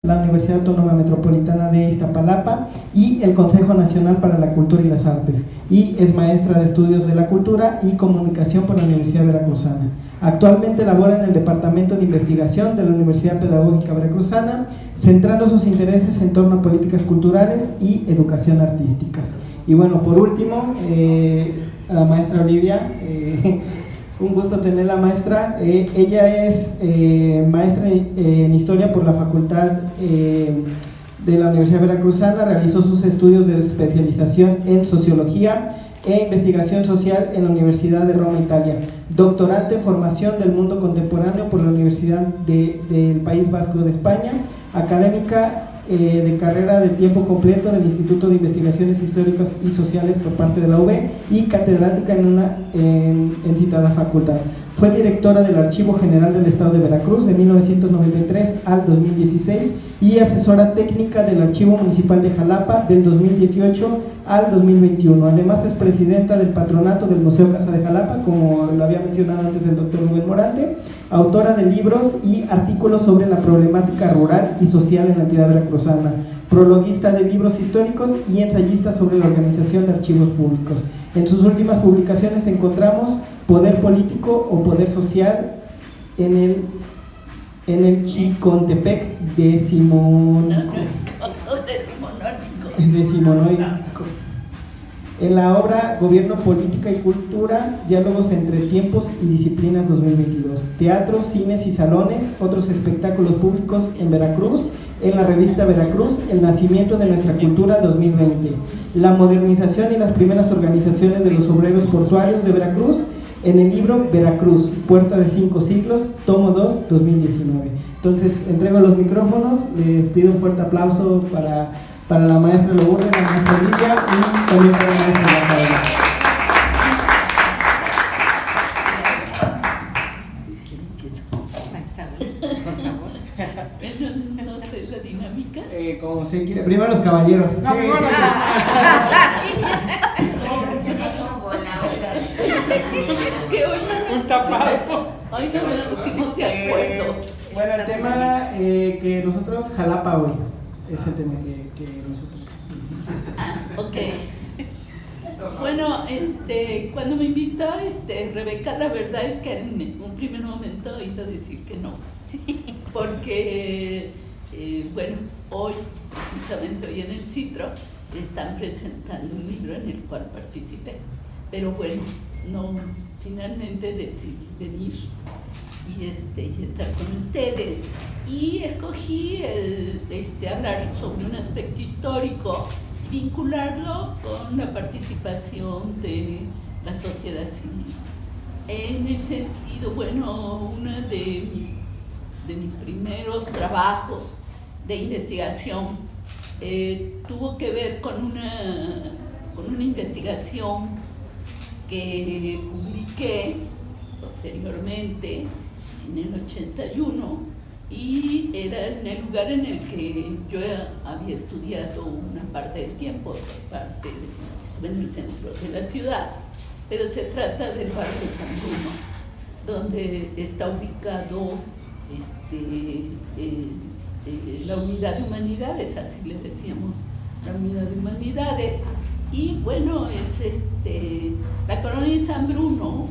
la Universidad Autónoma Metropolitana de Iztapalapa y el Consejo Nacional para la Cultura y las Artes, y es maestra de Estudios de la Cultura y Comunicación por la Universidad Veracruzana. Actualmente labora en el Departamento de Investigación de la Universidad Pedagógica Veracruzana, centrando sus intereses en torno a políticas culturales y educación artísticas. Y bueno, por último, la maestra Olivia, un gusto tenerla, maestra. Ella es maestra en Historia por la Facultad de la Universidad Veracruzana. Realizó sus estudios de especialización en Sociología e Investigación Social en la Universidad de Roma, Italia. Doctorante en Formación del Mundo Contemporáneo por la Universidad del País Vasco de España. Académica de carrera de tiempo completo del Instituto de Investigaciones Históricas y Sociales por parte de la UB y catedrática en citada facultad. Fue directora del Archivo General del Estado de Veracruz de 1993 al 2016 y asesora técnica del Archivo Municipal de Jalapa del 2018 al 2021. Además es presidenta del patronato del Museo Casa de Jalapa, como lo había mencionado antes el doctor Rubén Morante, autora de libros y artículos sobre la problemática rural y social en la entidad veracruzana, prologuista de libros históricos y ensayista sobre la organización de archivos públicos. En sus últimas publicaciones encontramos Poder Político o Poder Social en el Chicontepec decimonónico. En la obra Gobierno, Política y Cultura, Diálogos entre Tiempos y Disciplinas 2022. Teatro, cines y salones, otros espectáculos públicos en Veracruz, en la revista Veracruz, El nacimiento de nuestra cultura 2020. La modernización y las primeras organizaciones de los obreros portuarios de Veracruz, en el libro Veracruz, Puerta de 5 siglos, tomo 2, 2019. Entonces, entrego los micrófonos, les pido un fuerte aplauso para la maestra Lourdes, la maestra Olivia y también para la maestra Rafaela. Por favor. No sé la dinámica. Como se quiere. Primero los caballeros. No, sí, primero sí. que hoy no nos pusimos de acuerdo. Bueno, el tema que nosotros, Jalapa hoy, es el tema que nosotros. Ok. Bueno, cuando me invitó Rebeca, la verdad es que en un primer momento iba a decir que no, porque, bueno, hoy, precisamente hoy en el Citro, están presentando un libro en el cual participé, pero bueno, no, finalmente decidí venir y estar con ustedes, y escogí hablar sobre un aspecto histórico, vincularlo con la participación de la sociedad civil. En el sentido, bueno, uno de mis primeros trabajos de investigación tuvo que ver con una investigación que publiqué posteriormente en el 81, y era en el lugar en el que yo había estudiado una parte del tiempo, otra parte estuve en el centro de la ciudad, pero se trata del barrio de San Bruno, donde está ubicado la unidad de humanidades, así le decíamos, la unidad de humanidades. Y bueno, es la colonia de San Bruno.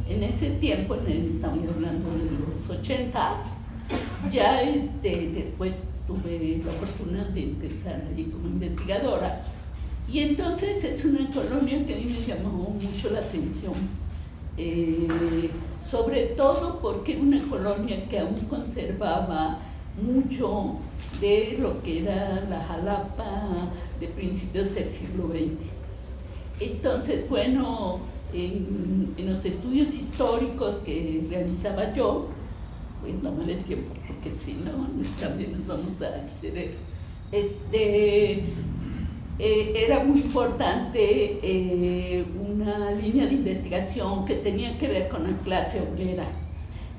En ese tiempo, estamos hablando de los 80, ya después tuve la fortuna de empezar allí como investigadora, y entonces es una colonia que a mí me llamó mucho la atención, sobre todo porque era una colonia que aún conservaba mucho de lo que era la Jalapa de principios del siglo XX. Entonces, bueno, en los estudios históricos que realizaba yo, pues no me dé tiempo, porque si no, también nos vamos a exceder. Era muy importante una línea de investigación que tenía que ver con la clase obrera.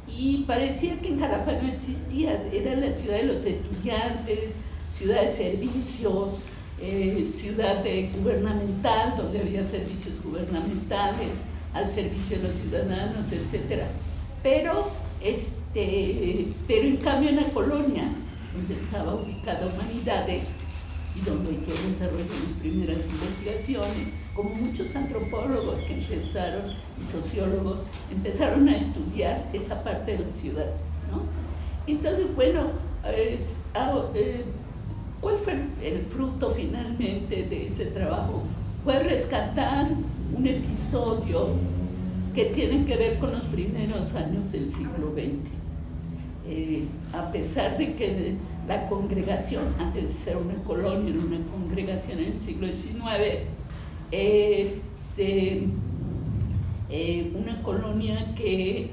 Y parecía que en Jalapa no existía, era la ciudad de los estudiantes, ciudad de servicios, ciudad gubernamental, donde había servicios gubernamentales al servicio de los ciudadanos, etc. Pero en cambio en la colonia donde estaba ubicada Humanidades y donde yo desarrollé mis primeras investigaciones, como muchos antropólogos que empezaron y sociólogos empezaron a estudiar esa parte de la ciudad, ¿no? Entonces, bueno, ¿cuál fue el fruto finalmente de ese trabajo? Fue rescatar un episodio que tiene que ver con los primeros años del siglo XX. A pesar de que la congregación, antes de ser una colonia, era una congregación en el siglo XIX, una colonia que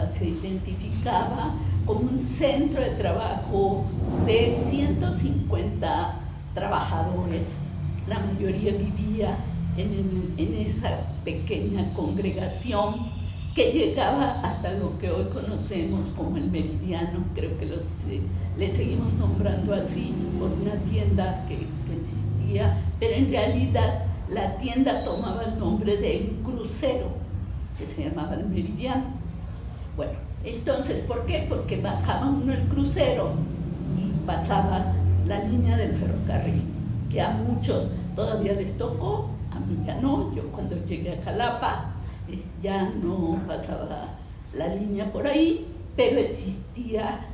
se identificaba como un centro de trabajo de 150 trabajadores. La mayoría vivía en esa pequeña congregación que llegaba hasta lo que hoy conocemos como el Meridiano. Creo que le seguimos nombrando así por una tienda que existía, pero en realidad la tienda tomaba el nombre de un crucero que se llamaba el Meridiano. Bueno, entonces, ¿por qué? Porque bajaba uno el crucero y pasaba la línea del ferrocarril, que a muchos todavía les tocó, a mí ya no. Yo cuando llegué a Jalapa ya no pasaba la línea por ahí, pero existía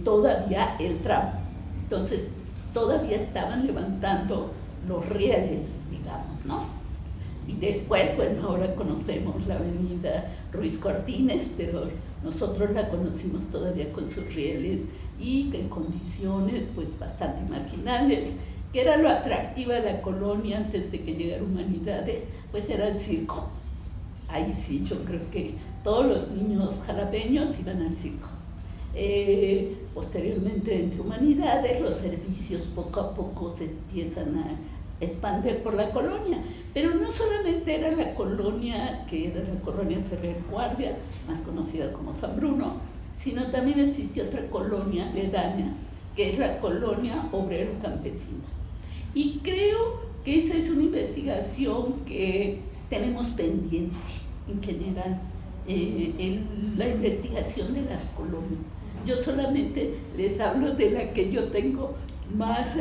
todavía el tramo. Entonces todavía estaban levantando los rieles, digamos, ¿no? Y después, bueno, ahora conocemos la avenida Ruiz Cortines, pero nosotros la conocimos todavía con sus rieles y en condiciones pues bastante marginales, que era lo atractivo de la colonia antes de que llegara Humanidades, pues era el circo. Ahí sí, yo creo que todos los niños jalapeños iban al circo. Posteriormente, entre Humanidades, los servicios poco a poco se empiezan a expandir por la colonia, pero no solamente era la colonia, que era la colonia Ferrer Guardia, más conocida como San Bruno, sino también existía otra colonia aledaña, que es la colonia Obrero Campesina. Y creo que esa es una investigación que tenemos pendiente en general, la investigación de las colonias. Yo solamente les hablo de la que yo tengo más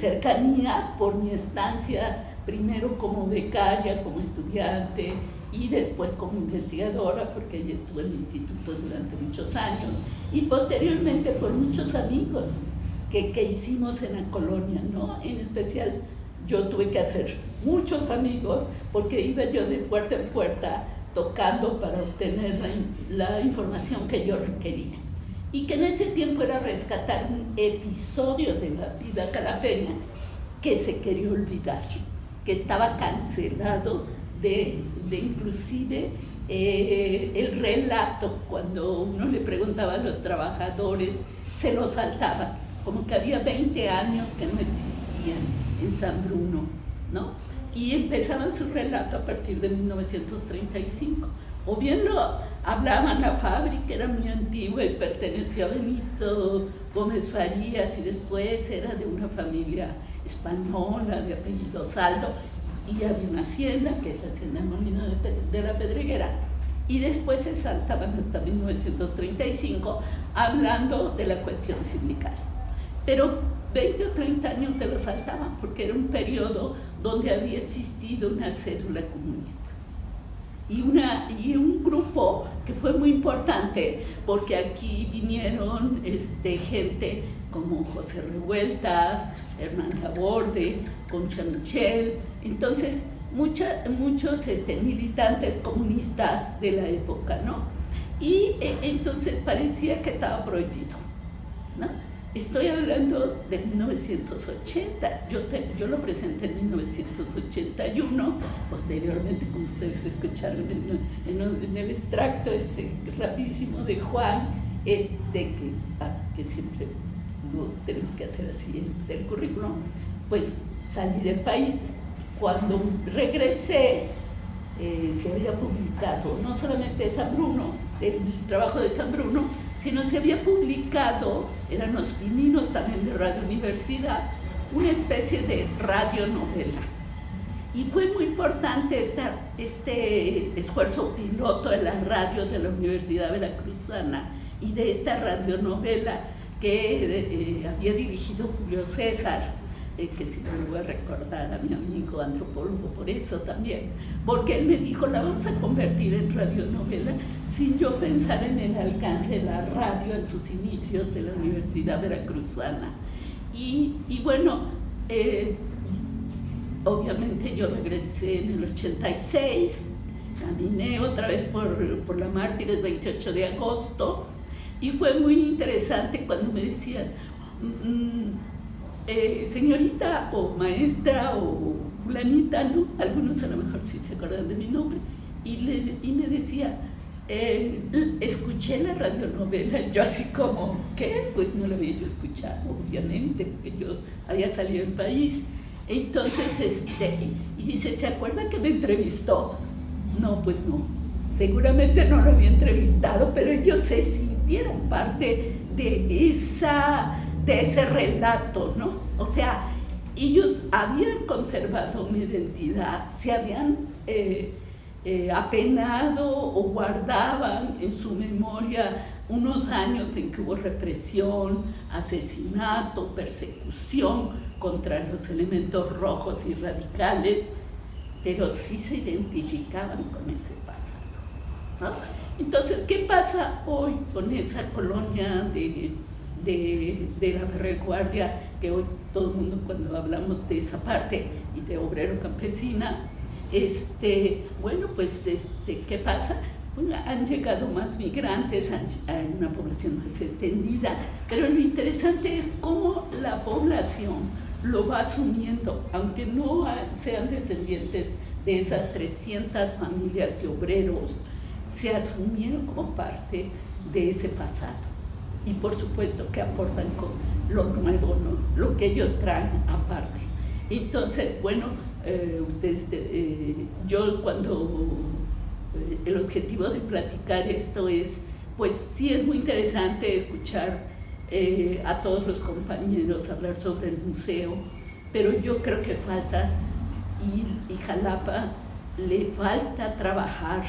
cercanía por mi estancia, primero como becaria, como estudiante y después como investigadora, porque ella estuvo en el instituto durante muchos años, y posteriormente por muchos amigos que hicimos en la colonia, ¿no? En especial yo tuve que hacer muchos amigos porque iba yo de puerta en puerta tocando para obtener la información que yo requería. Y que en ese tiempo era rescatar un episodio de la vida calapeña que se quería olvidar, que estaba cancelado de inclusive el relato. Cuando uno le preguntaba a los trabajadores, se lo saltaban, como que había 20 años que no existían en San Bruno, ¿no? Y empezaban su relato a partir de 1935. O bien lo hablaban, la fábrica era muy antigua y perteneció a Benito Gómez Farías, y después era de una familia española de apellido Saldo, y había una hacienda, que es la hacienda Molino de la Pedreguera, y después se saltaban hasta 1935 hablando de la cuestión sindical. Pero 20 o 30 años se lo saltaban porque era un periodo donde había existido una cédula comunista. Y un grupo que fue muy importante, porque aquí vinieron gente como José Revueltas, Hernán Laborde, Concha Michel, entonces muchos militantes comunistas de la época, ¿no? Y entonces parecía que estaba prohibido, ¿no? Estoy hablando de 1980, yo lo presenté en 1981, posteriormente, como ustedes escucharon en el extracto rapidísimo de Juan, que siempre lo tenemos que hacer así del currículum, pues salí del país. Cuando regresé, se había publicado no solamente San Bruno, el trabajo de San Bruno, sino se había publicado, eran los pininos también de Radio Universidad, una especie de radionovela. Y fue muy importante este esfuerzo piloto de la radio de la Universidad Veracruzana y de esta radionovela que había dirigido Julio César, que siempre le voy a recordar a mi amigo antropólogo por eso también, porque él me dijo, la vamos a convertir en radionovela, sin yo pensar en el alcance de la radio en sus inicios de la Universidad Veracruzana. Y bueno, obviamente yo regresé en el 86, caminé otra vez por la Mártires 28 de agosto, y fue muy interesante cuando me decían, señorita o maestra o fulanita, ¿no? Algunos a lo mejor sí se acuerdan de mi nombre, y me decía, escuché la radionovela. Yo así como, ¿qué? Pues no la había yo escuchado, obviamente, porque yo había salido del país. Entonces, y dice, ¿se acuerda que me entrevistó? No, pues no, seguramente no lo había entrevistado, pero ellos se sintieron parte de ese relato, ¿no? O sea, ellos habían conservado una identidad, se habían apenado o guardaban en su memoria unos años en que hubo represión, asesinato, persecución contra los elementos rojos y radicales, pero sí se identificaban con ese pasado, ¿no? Entonces, ¿qué pasa hoy con esa colonia de la Ferreguardia, que hoy todo el mundo, cuando hablamos de esa parte y de obrero campesina, bueno, pues, ¿qué pasa? Bueno, han llegado más migrantes, hay una población más extendida, pero lo interesante es cómo la población lo va asumiendo, aunque no sean descendientes de esas 300 familias de obreros, se asumieron como parte de ese pasado. Y por supuesto que aportan con lo nuevo, ¿no? Lo que ellos traen aparte. Entonces, bueno, yo cuando el objetivo de platicar esto es, pues sí es muy interesante escuchar a todos los compañeros hablar sobre el museo, pero yo creo que falta, y Jalapa le falta trabajar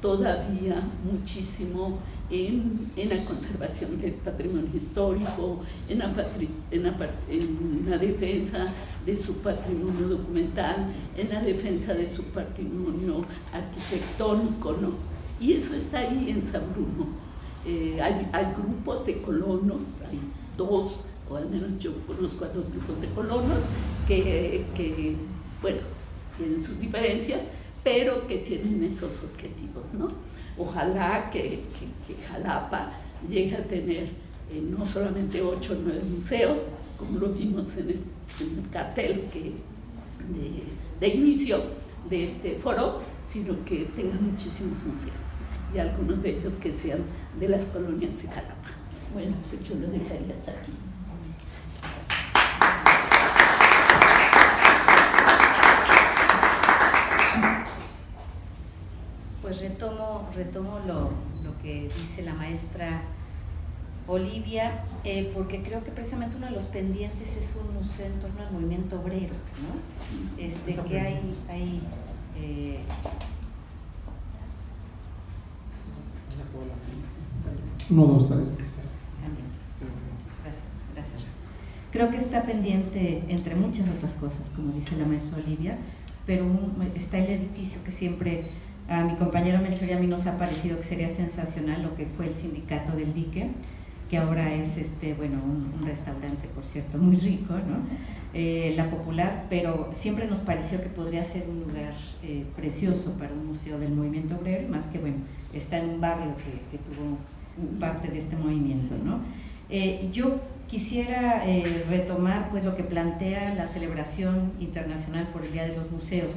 todavía muchísimo en la conservación del patrimonio histórico, en la defensa de su patrimonio documental, en la defensa de su patrimonio arquitectónico, ¿no? Y eso está ahí en San Bruno. Hay grupos de colonos, hay dos, o al menos yo conozco a 2 grupos de colonos que bueno, tienen sus diferencias, pero que tienen esos objetivos, ¿no? Ojalá que Jalapa llegue a tener no solamente 8 o 9 museos, como lo vimos en el cartel de inicio de este foro, sino que tenga muchísimos museos, y algunos de ellos que sean de las colonias de Jalapa. Bueno, pues yo lo dejaría hasta aquí. Pues retomo lo que dice la maestra Olivia, porque creo que precisamente uno de los pendientes es un museo en torno al movimiento obrero, ¿no? Que hay 1, 2, 3. Gracias. Creo que está pendiente, entre muchas otras cosas, como dice la maestra Olivia, pero está el edificio que siempre a mi compañero Melchor y a mí nos ha parecido que sería sensacional, lo que fue el Sindicato del Dique, que ahora es un restaurante, por cierto, muy rico, ¿no? La Popular, pero siempre nos pareció que podría ser un lugar precioso para un museo del movimiento obrero, y más que está en un barrio que tuvo parte de este movimiento, ¿no? Yo quisiera retomar pues lo que plantea la celebración internacional por el Día de los Museos,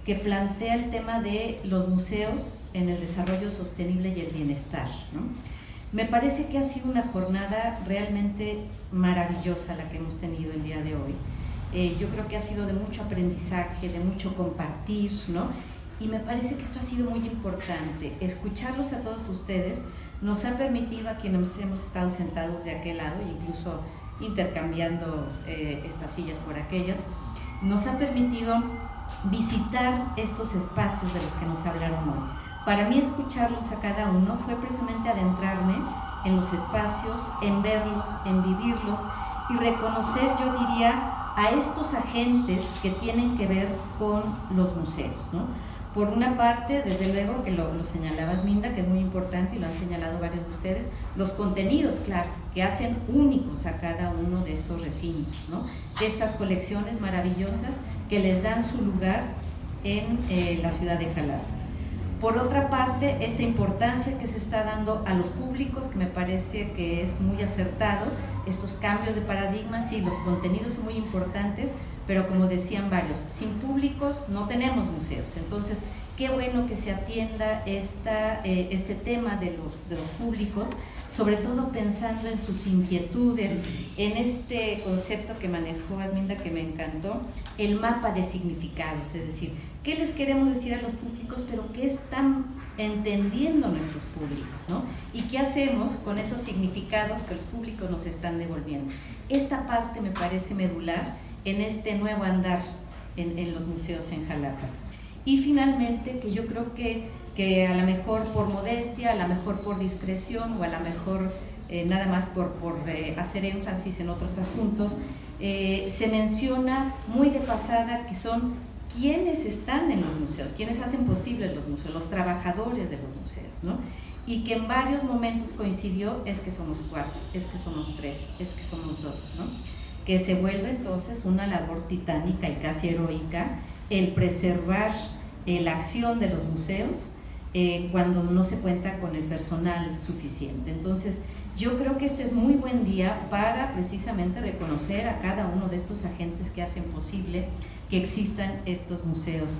que plantea el tema de los museos en el desarrollo sostenible y el bienestar, ¿no? Me parece que ha sido una jornada realmente maravillosa la que hemos tenido el día de hoy. Yo creo que ha sido de mucho aprendizaje, de mucho compartir, ¿no? Y me parece que esto ha sido muy importante. Escucharlos a todos ustedes nos ha permitido, a quienes hemos estado sentados de aquel lado, incluso intercambiando estas sillas por aquellas, nos ha permitido visitar estos espacios de los que nos hablaron hoy. Para mí, escucharlos a cada uno fue precisamente adentrarme en los espacios, en verlos, en vivirlos y reconocer, yo diría, a estos agentes que tienen que ver con los museos, ¿no? Por una parte, desde luego, que lo señalabas, Minda, que es muy importante y lo han señalado varios de ustedes, los contenidos, claro, que hacen únicos a cada uno de estos recintos, ¿no? Estas colecciones maravillosas que les dan su lugar en la ciudad de Jalapa. Por otra parte, esta importancia que se está dando a los públicos, que me parece que es muy acertado, estos cambios de paradigmas, sí, los contenidos son muy importantes, pero como decían varios, sin públicos no tenemos museos. Entonces, qué bueno que se atienda este tema de los públicos, sobre todo pensando en sus inquietudes, en este concepto que manejó Asminda, que me encantó, el mapa de significados, es decir, ¿qué les queremos decir a los públicos, pero qué están entendiendo nuestros públicos, ¿no? Y qué hacemos con esos significados que los públicos nos están devolviendo? Esta parte me parece medular en este nuevo andar en los museos en Jalapa. Y finalmente, que yo creo que a lo mejor por modestia, a lo mejor por discreción o a lo mejor nada más por hacer énfasis en otros asuntos, se menciona muy de pasada que son quienes están en los museos, quienes hacen posible los museos, los trabajadores de los museos, ¿no? Y que en varios momentos coincidió, es que somos 4, es que somos 3, es que somos 2, ¿no? Que se vuelve entonces una labor titánica y casi heroica el preservar la acción de los museos cuando no se cuenta con el personal suficiente. Entonces, yo creo que este es muy buen día para precisamente reconocer a cada uno de estos agentes que hacen posible que existan estos museos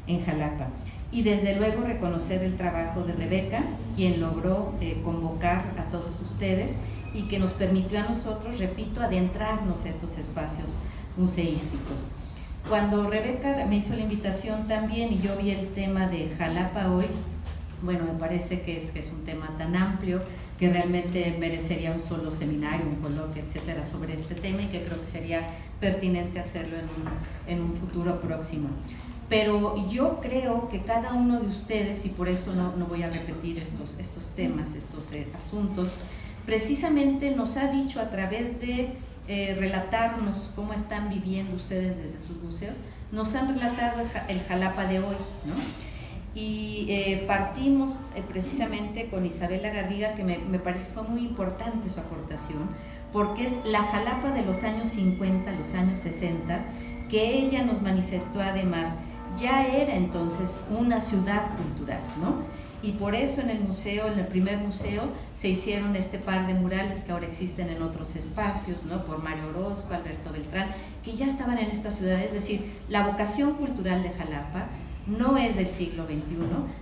en Jalapa. Y desde luego reconocer el trabajo de Rebeca, quien logró convocar a todos ustedes y que nos permitió a nosotros, repito, adentrarnos a estos espacios museísticos. Cuando Rebeca me hizo la invitación también y yo vi el tema de Jalapa hoy, bueno, me parece que es un tema tan amplio que realmente merecería un solo seminario, un coloquio, etcétera, sobre este tema, y que creo que sería pertinente hacerlo en un futuro próximo. Pero yo creo que cada uno de ustedes, y por eso no voy a repetir estos temas, estos asuntos, precisamente nos ha dicho a través de relatarnos cómo están viviendo ustedes desde sus museos, nos han relatado el Jalapa de hoy, ¿no? Y partimos precisamente con Isabela Garriga, que me parece fue muy importante su aportación, porque es la Jalapa de los años 50, los años 60, que ella nos manifestó además, ya era entonces una ciudad cultural, ¿no? Y por eso en el museo, en el primer museo, se hicieron este par de murales que ahora existen en otros espacios, ¿no? Por Mario Orozco, Alberto Beltrán, que ya estaban en esta ciudad. Es decir, la vocación cultural de Jalapa no es del siglo XXI,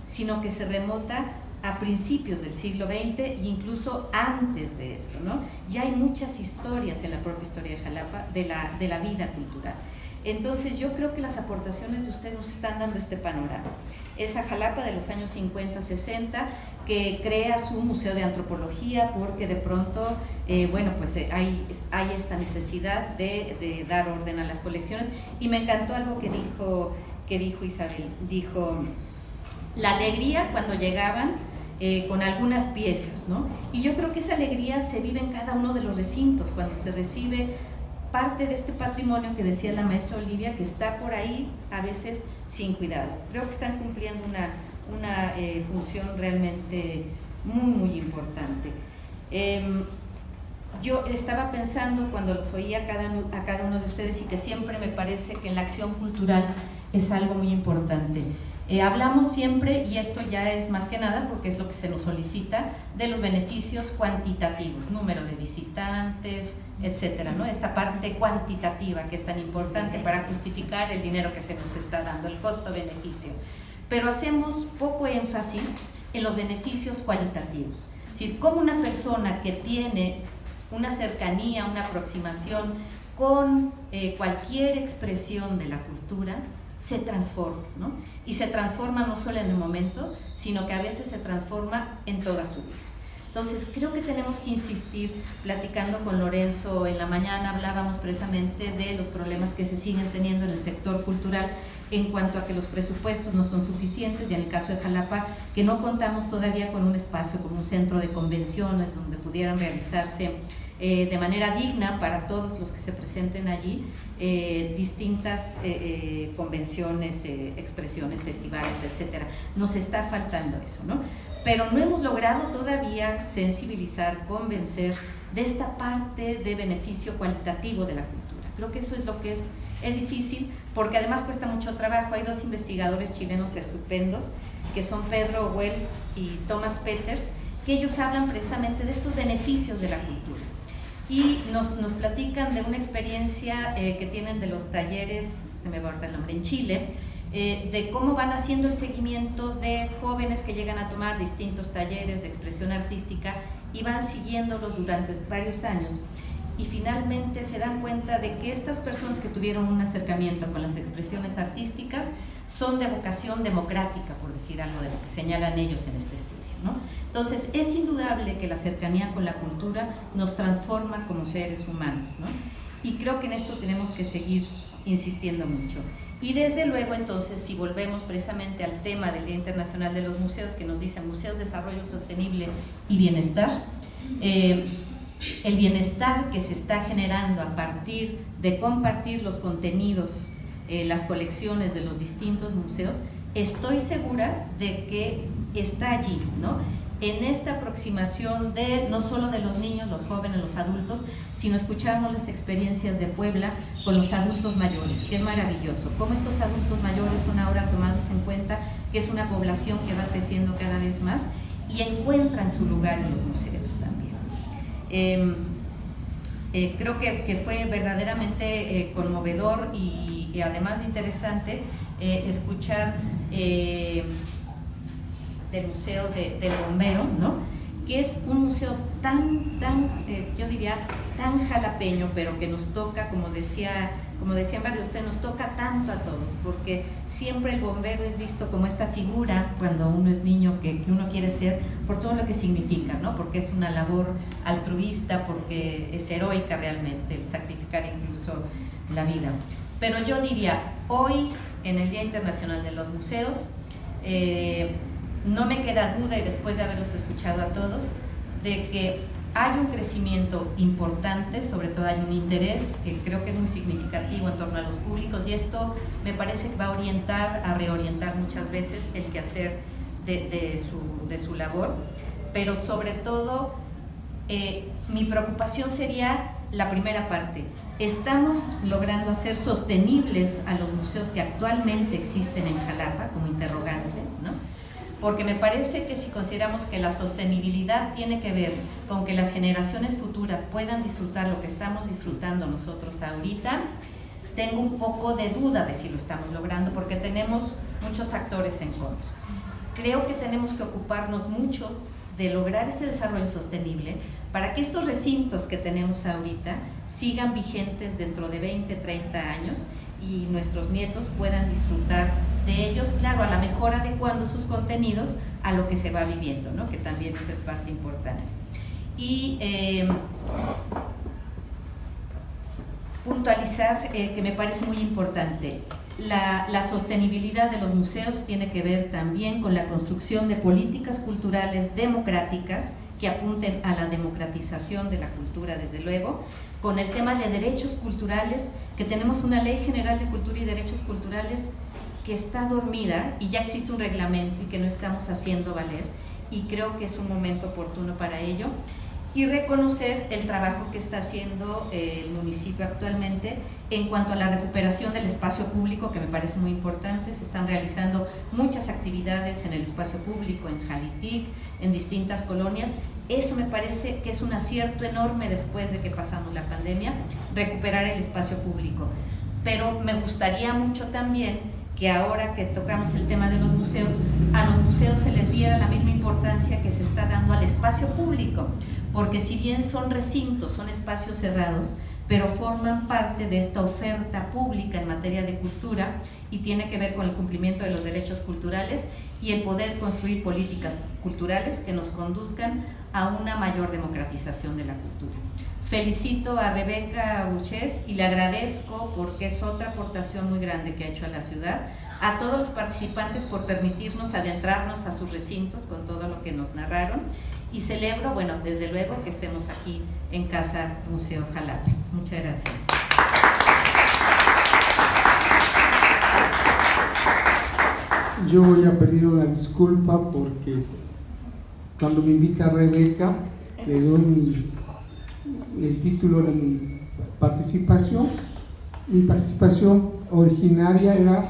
sino que se remota a principios del siglo XX e incluso antes de esto, ¿no? Ya hay muchas historias en la propia historia de Jalapa de la vida cultural. Entonces yo creo que las aportaciones de ustedes nos están dando este panorama. Esa Jalapa de los años 50, 60, que crea su museo de antropología porque de pronto, bueno, pues hay esta necesidad de dar orden a las colecciones. Y me encantó algo que dijo Isabel, dijo la alegría cuando llegaban con algunas piezas, ¿no? Y yo creo que esa alegría se vive en cada uno de los recintos, cuando se recibe parte de este patrimonio que decía la maestra Olivia, que está por ahí a veces sin cuidado. Creo que están cumpliendo una función realmente muy, muy importante. Yo estaba pensando cuando los oía a cada uno de ustedes y que siempre me parece que en la acción cultural es algo muy importante. Hablamos siempre, y esto ya es más que nada porque es lo que se nos solicita, de los beneficios cuantitativos, número de visitantes, etcétera, ¿no? Esta parte cuantitativa que es tan importante para justificar el dinero que se nos está dando, el costo-beneficio. Pero hacemos poco énfasis en los beneficios cualitativos. Es decir, cómo una persona que tiene una cercanía, una aproximación con cualquier expresión de la cultura, se transforma, ¿no? Y se transforma no solo en el momento, sino que a veces se transforma en toda su vida. Entonces, creo que tenemos que insistir, platicando con Lorenzo en la mañana, hablábamos precisamente de los problemas que se siguen teniendo en el sector cultural, en cuanto a que los presupuestos no son suficientes, y en el caso de Jalapa, que no contamos todavía con un espacio como un centro de convenciones donde pudieran realizarse de manera digna para todos los que se presenten allí distintas convenciones, expresiones, festivales, etcétera. Nos está faltando eso, ¿no? Pero no hemos logrado todavía sensibilizar, convencer de esta parte de beneficio cualitativo de la cultura. Creo que eso es lo que es difícil, porque además cuesta mucho trabajo. Hay dos investigadores chilenos estupendos, que son Pedro Wells y Thomas Peters, que ellos hablan precisamente de estos beneficios de la cultura. Y nos platican de una experiencia que tienen de los talleres, se me va ahorita el nombre, en Chile, de cómo van haciendo el seguimiento de jóvenes que llegan a tomar distintos talleres de expresión artística y van siguiéndolos durante varios años. Y finalmente se dan cuenta de que estas personas que tuvieron un acercamiento con las expresiones artísticas son de vocación democrática, por decir algo de lo que señalan ellos en este estudio, ¿no? Entonces, es indudable que la cercanía con la cultura nos transforma como seres humanos, ¿no? Y creo que en esto tenemos que seguir insistiendo mucho. Y desde luego, entonces, si volvemos precisamente al tema del Día Internacional de los Museos, que nos dice Museos, Desarrollo Sostenible y Bienestar, el bienestar que se está generando a partir de compartir los contenidos, las colecciones de los distintos museos, estoy segura de que está allí, ¿no? En esta aproximación de no solo de los niños, los jóvenes, los adultos, sino escuchamos las experiencias de Puebla con los adultos mayores, que es maravilloso. Cómo estos adultos mayores son ahora tomados en cuenta, que es una población que va creciendo cada vez más y encuentran su lugar en los museos también. Creo que fue verdaderamente conmovedor y además de interesante escuchar del Museo del Bombero, ¿no? Que es un museo yo diría, tan jalapeño, pero que nos toca, como decían varios de ustedes, nos toca tanto a todos, porque siempre el bombero es visto como esta figura, cuando uno es niño, que uno quiere ser, por todo lo que significa, ¿no? Porque es una labor altruista, porque es heroica realmente, el sacrificar incluso la vida. Pero yo diría, hoy, en el Día Internacional de los Museos, no me queda duda, y después de haberlos escuchado a todos, de que hay un crecimiento importante, sobre todo hay un interés que creo que es muy significativo en torno a los públicos, y esto me parece que va a reorientar muchas veces el quehacer de su labor, pero sobre todo mi preocupación sería la primera parte. Estamos logrando hacer sostenibles a los museos que actualmente existen en Jalapa, como interrogante, ¿no? Porque me parece que si consideramos que la sostenibilidad tiene que ver con que las generaciones futuras puedan disfrutar lo que estamos disfrutando nosotros ahorita, tengo un poco de duda de si lo estamos logrando, porque tenemos muchos factores en contra. Creo que tenemos que ocuparnos mucho de lograr este desarrollo sostenible para que estos recintos que tenemos ahorita sigan vigentes dentro de 20, 30 años y nuestros nietos puedan disfrutar de ellos, claro, a la mejor adecuando sus contenidos a lo que se va viviendo, ¿no? Que también esa es parte importante. Y puntualizar que me parece muy importante, la sostenibilidad de los museos tiene que ver también con la construcción de políticas culturales democráticas que apunten a la democratización de la cultura, desde luego, con el tema de derechos culturales, que tenemos una Ley General de Cultura y Derechos Culturales que está dormida y ya existe un reglamento y que no estamos haciendo valer, y creo que es un momento oportuno para ello, y reconocer el trabajo que está haciendo el municipio actualmente en cuanto a la recuperación del espacio público, que me parece muy importante. Se están realizando muchas actividades en el espacio público, en Jalitic, en distintas colonias. Eso me parece que es un acierto enorme después de que pasamos la pandemia, recuperar el espacio público. Pero me gustaría mucho también que ahora que tocamos el tema de los museos, a los museos se les diera la misma importancia que se está dando al espacio público, porque si bien son recintos, son espacios cerrados, pero forman parte de esta oferta pública en materia de cultura y tiene que ver con el cumplimiento de los derechos culturales, y el poder construir políticas culturales que nos conduzcan a una mayor democratización de la cultura. Felicito a Rebeca Buches y le agradezco porque es otra aportación muy grande que ha hecho a la ciudad, a todos los participantes por permitirnos adentrarnos a sus recintos con todo lo que nos narraron, y celebro, bueno, desde luego que estemos aquí en Casa Museo Jalapa. Muchas gracias. Yo voy a pedir una disculpa porque cuando me invita Rebeca le doy el título de mi participación. Mi participación originaria era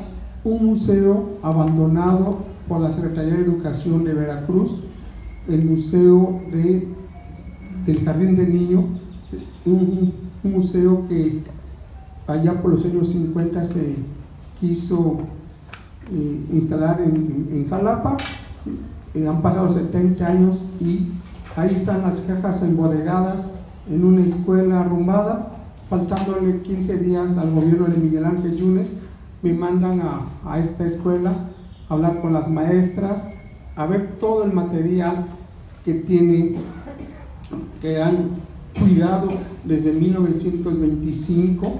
un museo abandonado por la Secretaría de Educación de Veracruz, el Museo del Jardín del Niño, un museo que allá por los años 50 se quiso instalar en Jalapa. Han pasado 70 años y ahí están las cajas embodegadas en una escuela arrumbada. Faltándole 15 días al gobierno de Miguel Ángel Yunes, me mandan a esta escuela a hablar con las maestras, a ver todo el material que han cuidado desde 1925,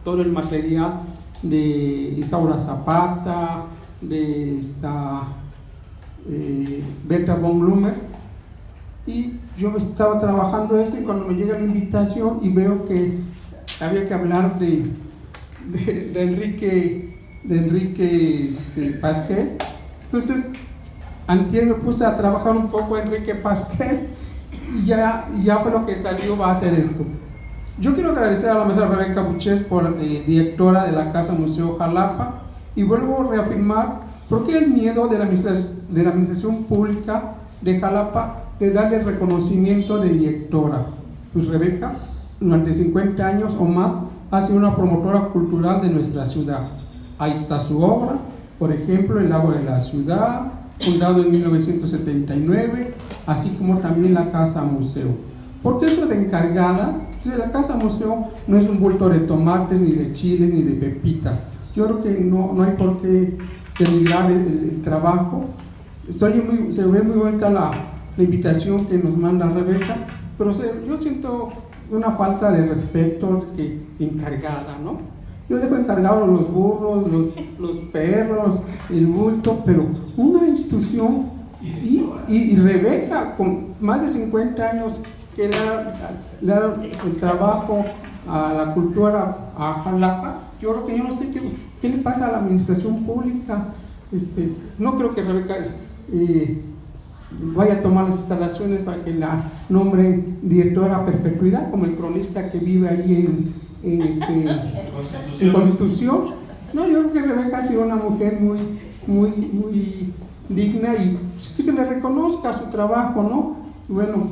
todo el material de Isaura Zapata, de Berta von Blumer. Y yo estaba trabajando esto, y cuando me llega la invitación y veo que había que hablar de Enrique Pasquel, entonces antier me puse a trabajar un poco Enrique Pasquel y ya fue lo que salió, va a hacer esto. Yo quiero agradecer a la maestra Rebeca Buches por directora de la Casa Museo Jalapa, y vuelvo a reafirmar por qué el miedo de la administración pública de Jalapa de darle reconocimiento de directora. Pues Rebeca, durante 50 años o más, ha sido una promotora cultural de nuestra ciudad. Ahí está su obra, por ejemplo, El Agua de la Ciudad, fundado en 1979, así como también la Casa Museo. ¿Por qué eso de encargada? Pues la Casa Museo no es un bulto de tomates, ni de chiles, ni de pepitas. Yo creo que no hay por qué denigrar el trabajo. Se ve muy bonita la invitación que nos manda Rebeca, pero yo siento una falta de respeto que encargada, ¿no? Yo dejo encargados los burros, los perros, el bulto, pero una institución, y Rebeca, con más de 50 años que le da el trabajo a la cultura a Jalapa, yo no sé qué le pasa a la administración pública. No creo que Rebeca vaya a tomar las instalaciones para que la nombren directora a perpetuidad, como el cronista que vive ahí en Constitución. No, yo creo que Rebeca ha sido una mujer muy digna, y que se le reconozca su trabajo, ¿no? Bueno,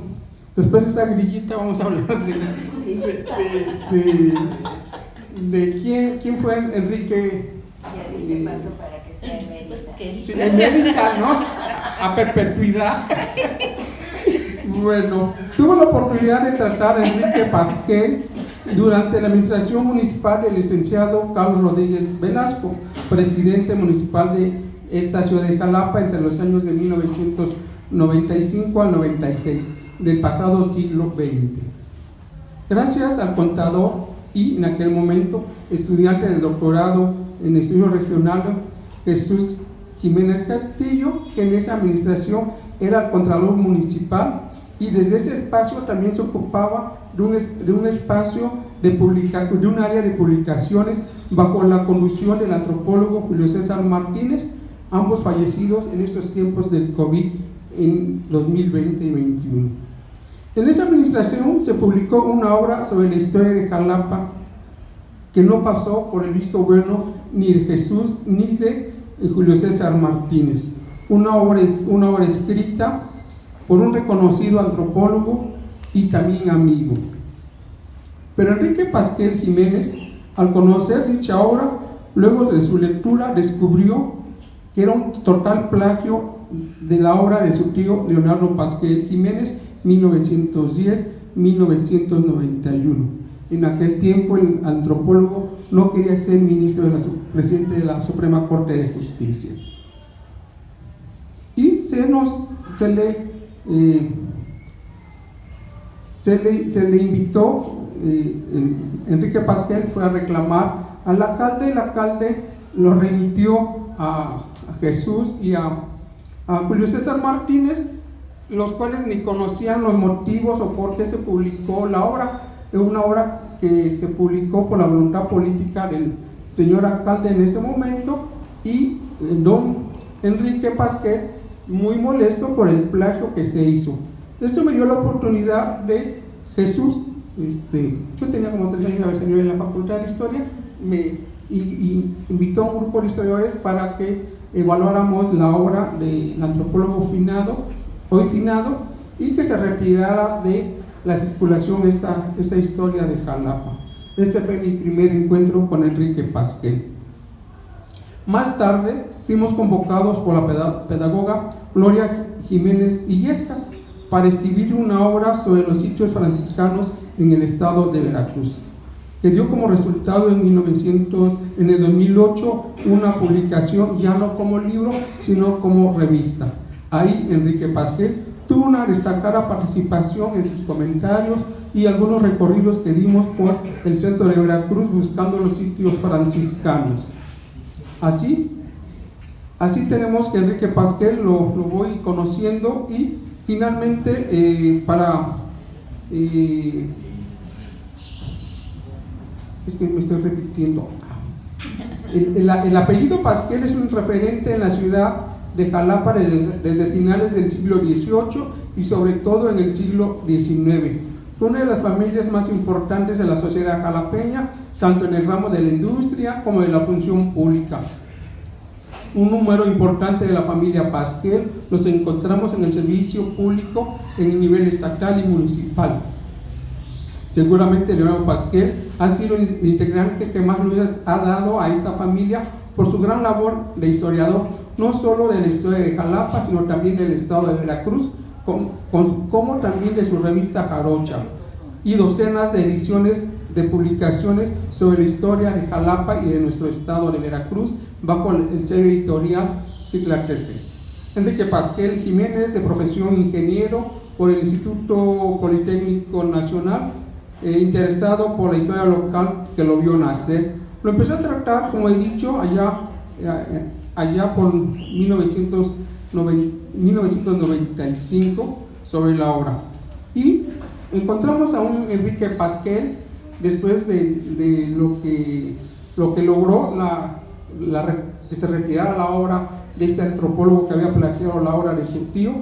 después de esa grillita vamos a hablar de quién fue Enrique. Ya diste paso para que sea emérita. Sí, Emérita, ¿no? A perpetuidad. Bueno, tuve la oportunidad de tratar a Enrique Pasquel durante la administración municipal del licenciado Carlos Rodríguez Velasco, presidente municipal de esta ciudad de Jalapa entre los años de 1995 al 96 del pasado siglo XX. Gracias al contador y en aquel momento estudiante del doctorado en estudios regionales Jesús Jiménez Castillo, que en esa administración era el contralor municipal, y desde ese espacio también se ocupaba de un espacio de un área de publicaciones bajo la conducción del antropólogo Julio César Martínez, ambos fallecidos en estos tiempos del COVID en 2020 y 2021. En esa administración se publicó una obra sobre la historia de Jalapa que no pasó por el visto bueno ni de Jesús ni de Julio César Martínez, una obra escrita por un reconocido antropólogo y también amigo. Pero Enrique Pasquel Jiménez, al conocer dicha obra, luego de su lectura descubrió que era un total plagio de la obra de su tío Leonardo Pasquel Jiménez, 1900-1991. En aquel tiempo el antropólogo no quería ser presidente de la Suprema Corte de Justicia. se le invitó, Enrique Pasquel fue a reclamar al alcalde, el alcalde lo remitió a Jesús y a Julio César Martínez, los cuales ni conocían los motivos o por qué se publicó la obra. Es una obra que se publicó por la voluntad política del señor alcalde en ese momento, y don Enrique Pasquel, muy molesto por el plagio que se hizo. Esto me dio la oportunidad de Jesús, yo tenía como 3 años de haber salido en la Facultad de Historia, y invitó a un grupo de historiadores para que evaluáramos la obra del antropólogo hoy finado, y que se retirara de la circulación esa historia de Jalapa. Ese fue mi primer encuentro con Enrique Pasquel. Más tarde fuimos convocados por la pedagoga Gloria Jiménez Illescas para escribir una obra sobre los sitios franciscanos en el estado de Veracruz, que dio como resultado en el 2008 una publicación ya no como libro, sino como revista. Ahí Enrique Pasquel tuvo una destacada participación en sus comentarios y algunos recorridos que dimos por el centro de Veracruz buscando los sitios franciscanos. Así tenemos que Enrique Pasquel lo voy conociendo, y finalmente es que me estoy repitiendo. El apellido Pasquel es un referente en la ciudad de Jalapa desde finales del siglo XVIII y sobre todo en el siglo XIX. Fue una de las familias más importantes de la sociedad jalapeña, tanto en el ramo de la industria como de la función pública. Un número importante de la familia Pasquel los encontramos en el servicio público en el nivel estatal y municipal. Seguramente Leonardo Pasquel ha sido el integrante que más luces ha dado a esta familia por su gran labor de historiador, no solo de la historia de Jalapa, sino también del estado de Veracruz, como también de su revista Jarocha, y docenas de ediciones de publicaciones sobre la historia de Jalapa y de nuestro estado de Veracruz, bajo el sello editorial Ciclatete. Enrique Pasquel Jiménez, de profesión ingeniero por el Instituto Politécnico Nacional, interesado por la historia local que lo vio nacer. Lo empezó a tratar, como he dicho, allá por 1995 sobre la obra. Y encontramos a un Enrique Pasquel, después de lo que logró que se retirara la obra de este antropólogo que había plagiado la obra de su tío.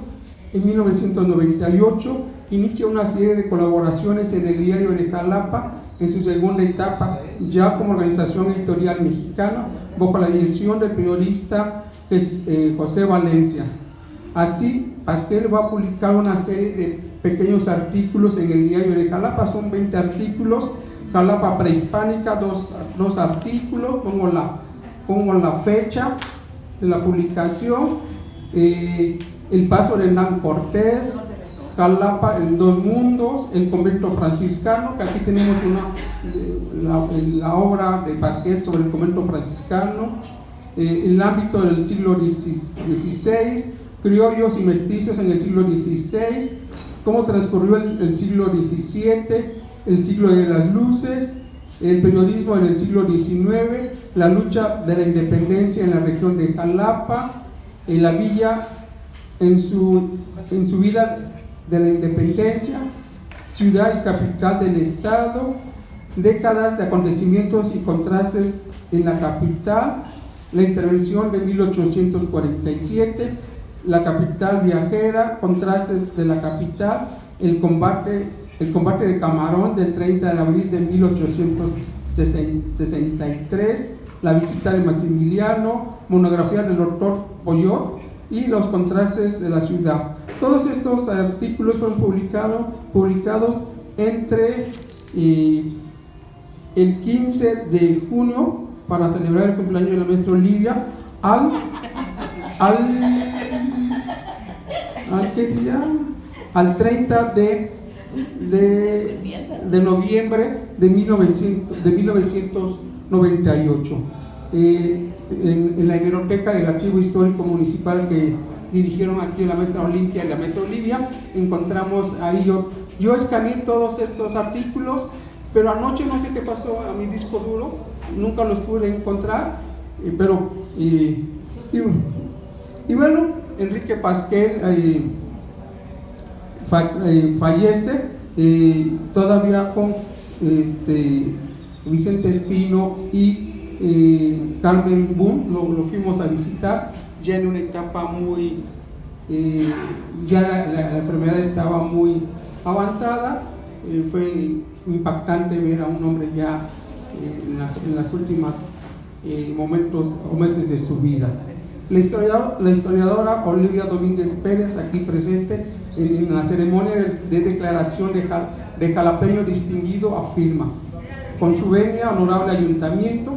En 1998 inicia una serie de colaboraciones en el diario de Jalapa, en su segunda etapa, ya como organización editorial mexicana, bajo la dirección del periodista José Valencia. Así, Pasquel va a publicar una serie de pequeños artículos en el diario de Jalapa, son 20 artículos. Jalapa prehispánica, dos artículos, pongo la fecha de la publicación, el paso de Hernán Cortés, Jalapa en 2 mundos, el convento franciscano, que aquí tenemos la obra de Pasquel sobre el convento franciscano, el ámbito del siglo XVI, criollos y mestizos en el siglo XVI, cómo transcurrió el siglo XVII, el siglo de las luces, el periodismo en el siglo XIX, la lucha de la independencia en la región de Jalapa, la villa en su vida de la independencia, ciudad y capital del estado, décadas de acontecimientos y contrastes en la capital, la intervención de 1847, la capital viajera, contrastes de la capital, el combate de Camarón del 30 de abril de 1863, la visita de Maximiliano, monografía del doctor Pollot y los contrastes de la ciudad. Todos estos artículos fueron publicados entre el 15 de junio para celebrar el cumpleaños de la maestra Olivia al 30 de noviembre de 1998 en la hemeroteca del Archivo Histórico Municipal que dirigieron aquí la maestra Olimpia y la maestra Olivia. Encontramos ahí, yo escaneé todos estos artículos, pero anoche no sé qué pasó a mi disco duro, nunca los pude encontrar, y bueno, Enrique Pasquel fallece todavía con Vicente Espino y Carmen Boom, lo fuimos a visitar ya en una etapa muy, ya la enfermedad estaba muy avanzada. Fue impactante ver a un hombre ya en las últimas momentos o meses de su vida. La historiadora Olivia Domínguez Pérez, aquí presente en la ceremonia de declaración de jalapeño distinguido, afirma: con su venia, honorable ayuntamiento,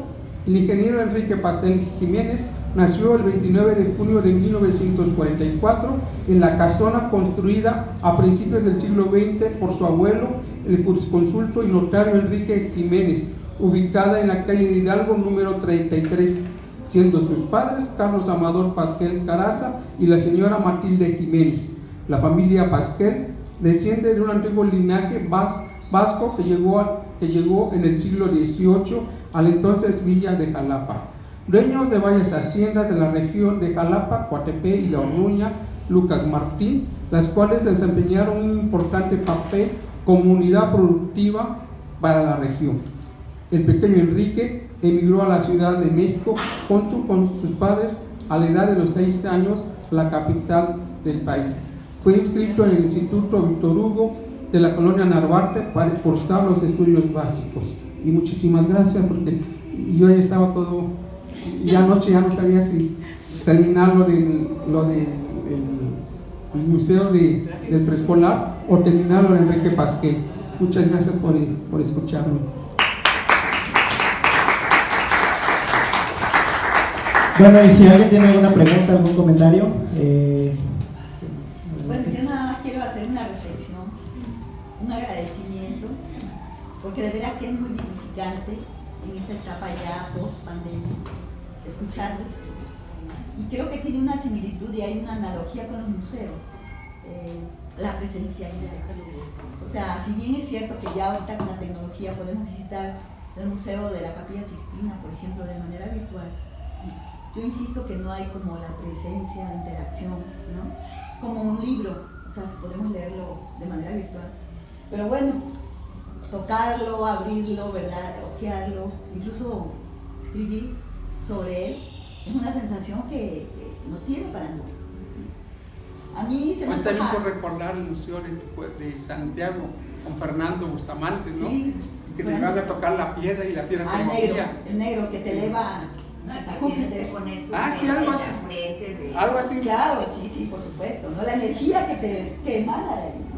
el ingeniero Enrique Pasquel Jiménez nació el 29 de junio de 1944 en la casona construida a principios del siglo XX por su abuelo, el jurisconsulto y notario Enrique Jiménez, ubicada en la calle de Hidalgo número 33, siendo sus padres Carlos Amador Pasquel Caraza y la señora Matilde Jiménez. La familia Pasquel desciende de un antiguo linaje vasco que llegó en el siglo XVIII a la entonces villa de Jalapa. Dueños de varias haciendas de la región de Jalapa, Coatepec y La Orduña, Lucas Martín, las cuales desempeñaron un importante papel como unidad productiva para la región. El pequeño Enrique emigró a la Ciudad de México junto con sus padres a la edad de los 6 años, la capital del país. Fue inscrito en el Instituto Víctor Hugo de la colonia Narvarte para cursar los estudios básicos. Y muchísimas gracias, porque yo ya estaba todo, ya anoche ya no sabía si terminar lo del museo del preescolar o terminarlo de Enrique Pasquel. Muchas gracias por escucharme. Bueno, y si alguien tiene alguna pregunta, algún comentario. Bueno, yo nada más quiero hacer una reflexión, un agradecimiento, porque de veras que es muy dignificante en esta etapa ya post pandemia escucharles, y creo que tiene una similitud y hay una analogía con los museos, la presencialidad. O sea, si bien es cierto que ya ahorita con la tecnología podemos visitar el Museo de la Capilla Sixtina, por ejemplo, de manera virtual, yo insisto que no hay como la presencia, la interacción, ¿no? Es como un libro, o sea, podemos leerlo de manera virtual, pero bueno, tocarlo, abrirlo, ¿verdad? Ojearlo, incluso escribir sobre él, es una sensación que no tiene para mí. A mí se me Ahorita me hizo antoja. recordar el museo de Santiago con Fernando Bustamante, ¿no? Sí, Que te vas a tocar la piedra y la piedra se movía. el negro que te eleva hasta Júpiter. Sí, algo así. Claro, sí, por supuesto, ¿no? La energía que emana de ahí, ¿no?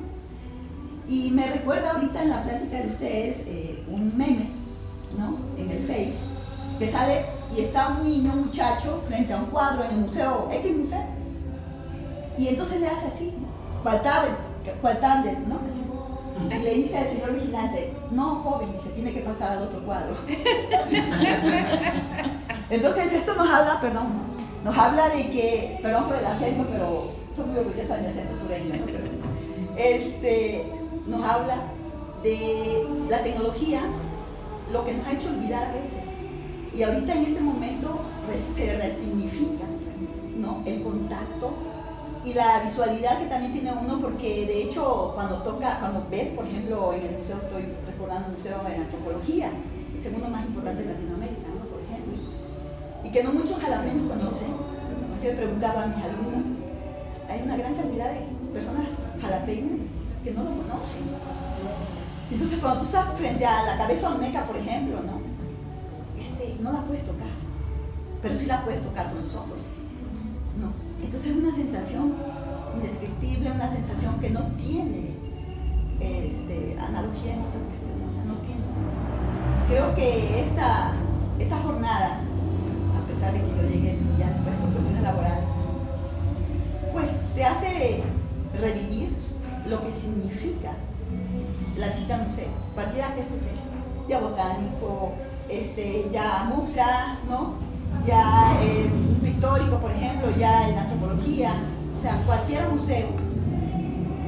Y me recuerda ahorita en la plática de ustedes un meme, ¿no? En el Face, que sale y está un niño, un muchacho, frente a un cuadro en el museo, X museo, y entonces le hace así, cual tablet, ¿no? Así. Y le dice al señor vigilante: no, joven, se tiene que pasar al otro cuadro. Entonces esto nos habla de que, perdón por el acento, pero estoy muy orgullosa de mi acento sureño, ¿no? Pero, nos habla de la tecnología, lo que nos ha hecho olvidar a veces. Y ahorita en este momento se resignifica, ¿no? El contacto y la visualidad que también tiene uno, porque de hecho cuando ves, por ejemplo, en el museo, estoy recordando el museo de antropología, el segundo más importante de Latinoamérica, ¿no? Por ejemplo, y que no muchos jalapeños conocen. Yo he preguntado a mis alumnos, hay una gran cantidad de personas jalapeñas que no lo conocen. Entonces cuando tú estás frente a la cabeza olmeca, por ejemplo, ¿no? No la puedes tocar, pero sí la puedes tocar con los ojos, ¿no? Entonces es una sensación indescriptible, una sensación que no tiene analogía en otra cuestión, o sea, no tiene. Creo que esta jornada, a pesar de que yo llegué ya después por cuestiones laborales, pues te hace revivir lo que significa la visita al museo, cualquiera que sea, ya botánico, ya MUXA, ¿no? Ya pictórico, por ejemplo, ya en antropología, o O sea, cualquier museo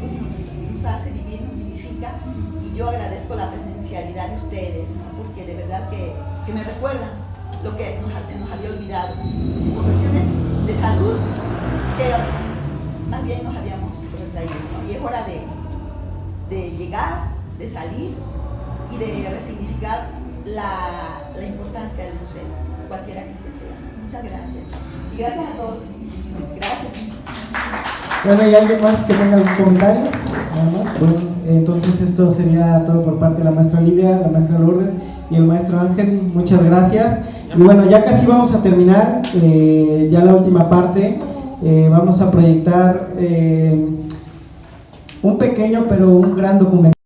pues nos hace vivir, nos vivifica, y yo agradezco la presencialidad de ustedes, ¿no? Porque de verdad que me recuerdan lo que se nos había olvidado, por cuestiones de salud, pero más bien nos habíamos retraído, ¿no? Y es hora de llegar, de salir y de resignificar la importancia del museo, cualquiera que este sea. Muchas gracias. Y gracias a todos. Gracias. Bueno, ¿hay alguien más que tenga algún comentario? Nada más. Bueno, entonces esto sería todo por parte de la maestra Olivia, la maestra Lourdes y el maestro Ángel. Muchas gracias. Y bueno, ya casi vamos a terminar, ya la última parte. Vamos a proyectar un pequeño pero un gran documento.